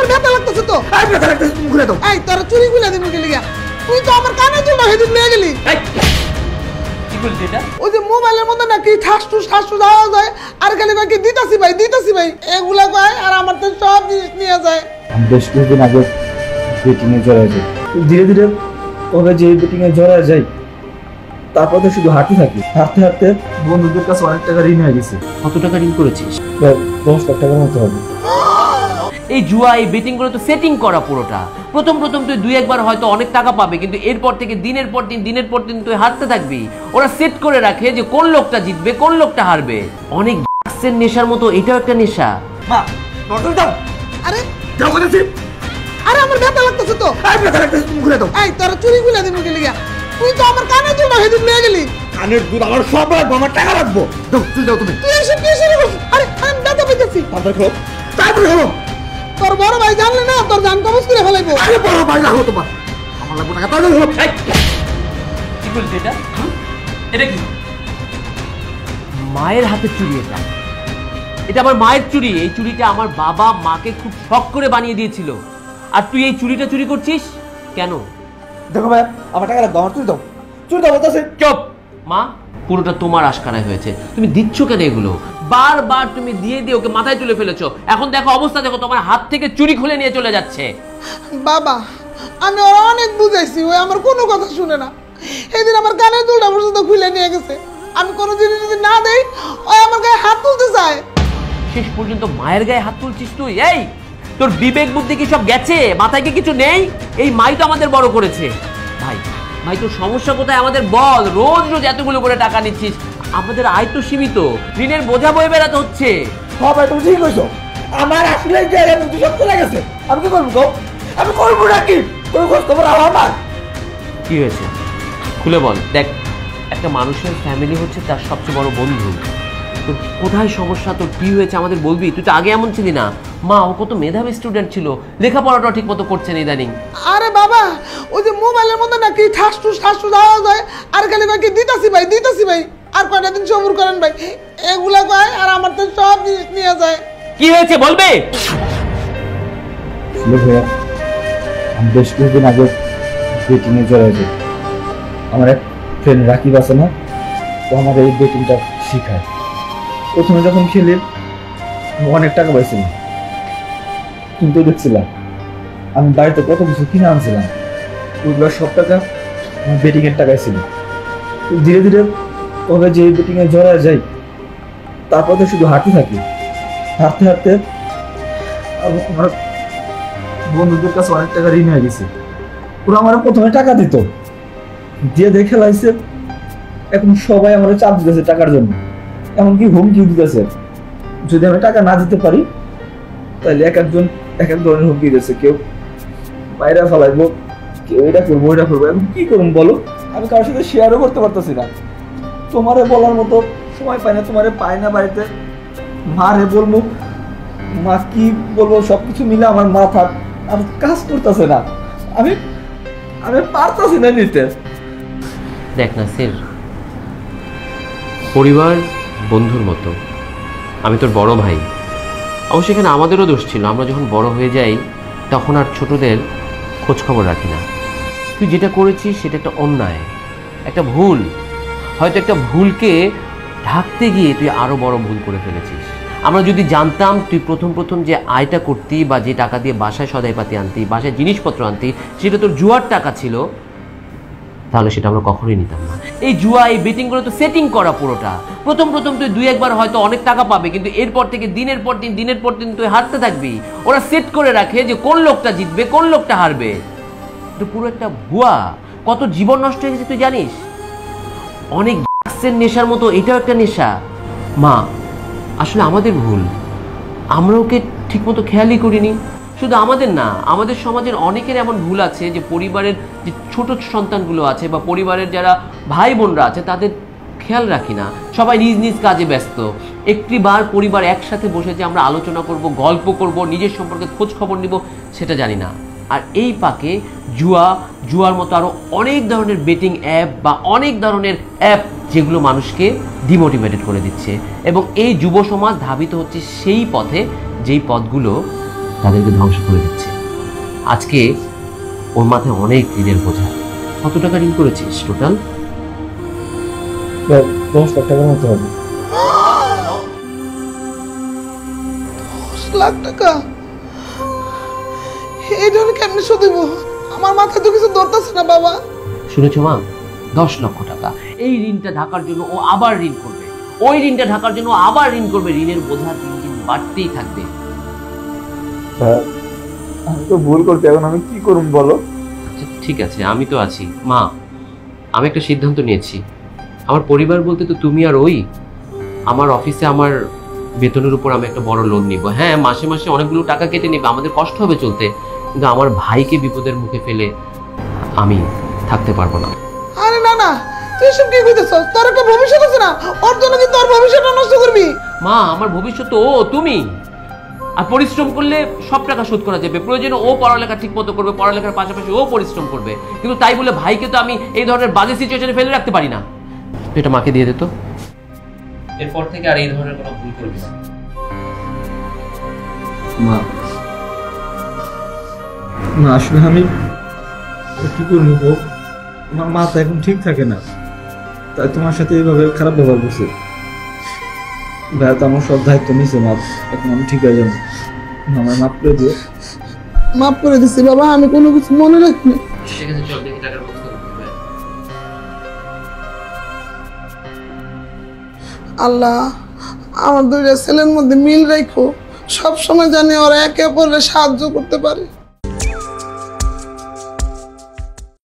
আমার ব্যথা লাগতেছে তো। এই ব্যথা লাগতেছে, তুমি খুলে দাও। এই তোর চুরি খুলে দিন গেলি গা। তুই তো আমার কানে দুলটা হেদিন নিয়ে গেলি। কি বলছিস এটা? ওই যে মোবাইলের মধ্যে নাকি ঠাসঠুস আওয়াজ হয় আর খালি কয় কি দিতাছি ভাই এগুলা কয় আর আমার তো সব জিনিস নিয়ে যায়। আমি বেশ কিছুদিন আগে বেটিং এ জড়ায় যাই, ধীরে ধীরে কবে যে বেটিং এ জড়ায় যাই তারপর তো শুধু হাঁটতে থাকি। হাঁটতে হাঁটতে বন্ধুদের কাছে অনেক টাকা ঋণ হয়ে গেছে। কত টাকা ঋণ করেছিস? 10 লাখ টাকার মতো হবে। এই জুয়া, এই বেটিং গুলো তো সেটিং করা পুরোটা। প্রথম তুই 2-1 বার হয়তো অনেক টাকা পাবে, কিন্তু এরপর থেকে দিনের পর দিন তুই হারতে থাকবি। ওরা সেট করে রাখে যে কোন লোকটা জিতবে, কোন লোকটা হারবে। অনেক ড্রাগসের নেশার মতো এটাও একটা নেশা। মা নজর দাও। আরে যাও বলেছি। আরে আমার ব্যথা লাগতেছে তো। এই ব্যথা লাগতেছে, তুমি খুলে দাও। এই তোর চুরি খুলে দিন গেলি গা। তুই তো আমার কানে দুলটা হেদিন নিয়ে গেলি। কানের দুল আমার সব লাগবে, আমার টাকা লাগবে। দাও, তুই দাও তুমি। তুই এসব কি শুরু করছিস? আরে আমি ব্যথা পেয়েছি। তারপরে হলো তোর বড় ভাই জানলে না তোর জান কবজ করে ফেলাইবো। আরে বড় ভাই রাখো তোমার, আমার লাগবে টাকা। তাহলে হলো কি বলছিস এটা? এটা কি? মায়ের হাতে চুরি এটা। এটা আমার মায়ের চুরি। এই চুরিটা আমার বাবা মাকে খুব শখ করে বানিয়ে দিয়েছিল। আর তুই এই চুরিটা চুরি করছিস কেন? দেখো ভাই, আমার টাকা লাগবে, আমার তুই দাও। চুরি দাও বলতেছে। চুপ মা, পুরোটা তোমার আশকারায় হয়েছে। তুমি দিচ্ছ কেন এগুলো? বারবার তুমি দিয়ে ওকে মাথায় তুলে ফেলেছো। এখন দেখো অবস্থা, দেখো তোমার হাত থেকে চুরি খুলে নিয়ে চলে যাচ্ছে। বাবা আমি ওরা অনেক বুঝাইছি, ওই আমার কোনো কথা শুনে না। সেদিন আমার কানের দুলটা পর্যন্ত খুলে নিয়ে গেছে। আমি কোনো জিনিস যদি না দেই ওই আমার গায়ে হাত তুলতে চায়। শেষ পর্যন্ত মায়ের গায়ে হাত তুলছিস তুই? এই তোর বিবেক বুদ্ধি কি সব গেছে? মাথায় কি কিছু নেই? এই মাই তো আমাদের বড় করেছে। ভাই তোর সমস্যা কোথায় আমাদের বল। রোজ এতগুলো করে টাকা নিচ্ছিস, আমাদের আয় তো সীমিত, ঋণের বোঝা বয়ে বেড়াতে হচ্ছে। ভাই তুমি ঠিক কইছো, আমার আসলে তুই সব চলে গেছে। আমি কি করবো? আমি করবো নাকি? কোনো খোঁজ খবর আমার। কি হয়েছে খুলে বল। দেখ, একটা মানুষের ফ্যামিলি হচ্ছে তার সবচেয়ে বড় বন্ধু। তোর কোথায় সমস্যা, তোর কি হয়েছে আমাদের বলবি। তুই তো আগে এমন ছিলি না। মা ও কত মেধাবী স্টুডেন্ট ছিল, লেখাপড়াটা ঠিক মতো করছে না ইদানিং। আরে বাবা ওই যে মোবাইলের মধ্যে নাকি ঠাসঠুস আওয়াজ হয় আর খালি কয় কি দিতাছি ভাই আর কয়টা দিন সবুর করেন ভাই, এগুলা কয় আর আমার তো সব জিনিস নিয়ে যায়। কি হয়েছে বলবে? আমি বেশ কিছুদিন আগে বেটিং এ জড়ায় যাই। আমার এক ফ্রেন্ড রাকিব আছে না, তো আমার এই বেটিংটা শিখায়। প্রথমে যখন খেলি অনেক টাকা পাইছিলাম, কিন্তু দেখছিলাম আমি বাড়িতে কত কিছু কিনে আনছিলাম, ওইগুলো সব টাকা আমার বেটিং এর টাকায় ছিল। ধীরে ধীরে কবে যে বেটিং এ জড়ায় যাই তারপর তো শুধু হাঁটতে থাকি। হাঁটতে হাঁটতে আমার বন্ধুদের কাছে অনেক টাকা ঋণ হয়ে গেছে। ওরা আমার প্রথমে টাকা দিত, দিয়ে দেখে লাগছে এখন সবাই আমার চাপ দিতেছে টাকার জন্য, এমনকি হুমকি দিতেছে যদি আমি টাকা না দিতে পারি তাহলে এক এক ধরনের হুমকি দিতেছে। কেউ বাইরে ফেলাইবো, কেউ এটা করবো ওইটা করবো। এখন কি করুন বলো? আমি কারোর সাথে শেয়ারও করতে পারতেছি না। তোমারে বলার মতো সময় পাই না, তোমারে পাই না বাড়িতে। মারে বলবো, মা কি বলবো, সবকিছু মিলে আমার মাথা আর কাজ করতেছে না। আমি পারতেছি না নিতে। দেখ নাসির, পরিবার বন্ধুর মতো। আমি তোর বড় ভাই, অবশ্যই এখানে আমাদেরও দোষ ছিল। আমরা যখন বড় হয়ে যাই তখন আর ছোটদের খোঁজ খবর রাখি না। তুই যেটা করেছিস সেটা একটা অন্যায়, একটা ভুল। হয়তো একটা ভুলকে ঢাকতে গিয়ে তুই আরো বড় ভুল করে ফেলেছিস। আমরা যদি জানতাম তুই প্রথম যে আয়টা করতি বা যে টাকা দিয়ে বাসায় সদাইপাতি আনতি, বাসায় জিনিসপত্র আনতি, সেটা তোর জুয়ার টাকা ছিল, তাহলে সেটা আমরা কখনোই নিতাম না। এই জুয়া, এই বেটিং গুলো তো সেটিং করা পুরোটা। প্রথম তুই 2-1 বার হয়তো অনেক টাকা পাবে, কিন্তু এরপর থেকে দিনের পর দিন তুই হারতে থাকবি। ওরা সেট করে রাখে যে কোন লোকটা জিতবে, কোন লোকটা হারবে। তো পুরো একটা ভুয়া। কত জীবন নষ্ট হয়ে গেছে তুই জানিস? অনেক ড্রাগসের নেশার মতো এটাও একটা নেশা। মা, আসলে আমাদের ভুল, আমরা ওকে ঠিক মতো খেয়ালই করিনি। শুধু আমাদের না, আমাদের সমাজের অনেকের এমন ভুল আছে যে পরিবারের যে ছোট সন্তানগুলো আছে বা পরিবারের যারা ভাই বোনরা আছে তাদের খেয়াল রাখি না। সবাই নিজ কাজে ব্যস্ত। একটি বার পরিবার একসাথে বসে যে আমরা আলোচনা করব, গল্প করব, নিজের সম্পর্কে খোঁজ খবর নিব, সেটা জানি না। আর এই পাকে জুয়ার মতো আরও অনেক ধরনের বেটিং অ্যাপ বা অনেক ধরনের অ্যাপ যেগুলো মানুষকে ডিমোটিভেটেড করে দিচ্ছে। এবং এই যুব সমাজ ধাবিত হচ্ছে সেই পথে যেই পথগুলো তাদেরকে ধ্বংস করে দিচ্ছে। আজকে ওর মাথায় অনেক ঋণের বোঝা। কত টাকা ঋণ করেছিস টোটাল? 10 লাখ টাকার মতো হবে। 10 লাখ টাকা? এটা আমি কেমনি শোধ দিব? আমার মাথায় তো কিছু ধরতেছে না বাবা। শুনেছো মা, 10 লক্ষ টাকা। এই ঋণটা ঢাকার জন্য ও আবার ঋণ করবে, ওই ঋণটা ঢাকার জন্য আবার ঋণ করবে। ঋণের বোঝা দিন দিন বাড়তেই থাকবে। আমি তো ভুল করছি, এখন আমি কি করুম বলো? আচ্ছা ঠিক আছে, আমি তো আছি মা। আমি একটা সিদ্ধান্ত নিয়েছি। আমার পরিবার বলতে তো তুমি আর ওই। আমার অফিসে আমার বেতনের উপর আমি একটা বড় লোন নিব। হ্যাঁ, মাসে মাসে অনেকগুলো টাকা কেটে নেবে, আমাদের কষ্ট হবে চলতে, কিন্তু আমার ভাইকে বিপদের মুখে ফেলে আমি থাকতে পারবো না। আরে না না, তুই সব কি কইতেছ? তোর একটা ভবিষ্যৎ আছে না? ওর জন্য কি তোর ভবিষ্যৎটা নষ্ট করবি? মা, আমার ভবিষ্যৎ তো ও, তুমি। আর পরিশ্রম করলে সব টাকা শোধ করা যাবে। প্রয়োজনে ও পড়ালেখা ঠিক মতো করবে, পড়ালেখার পাশাপাশি ও পরিশ্রম করবে, কিন্তু তাই বলে ভাইকে তো আমি এই ধরনের বাজে সিচুয়েশনে ফেলে রাখতে পারি না। এটা মাকে দিয়ে দিত, এরপর থেকে আর এই ধরনের কোনো ভুল করবি না। মা, না আসলে আমি কি করবো, আমার মাথা এখন ঠিক থাকে না, তাই তোমার সাথে এইভাবে খারাপ ব্যবহার করছে। ভাইয়া তো আমার সব দায়িত্ব নিছে, মা এখন আমি ঠিক হয়ে যাবো, আমার মাফ করে দিও। মাফ করে দিছি বাবা, আমি কোনো কিছু মনে রাখিনি। ঠিক আছে, চল দেখি টাকার ব্যবস্থা করতে হবে। আল্লাহ, আমার দুইটা ছেলের মধ্যে মিল রাখো, সব সময় জানি ওরা একে অপরের সাহায্য করতে পারে।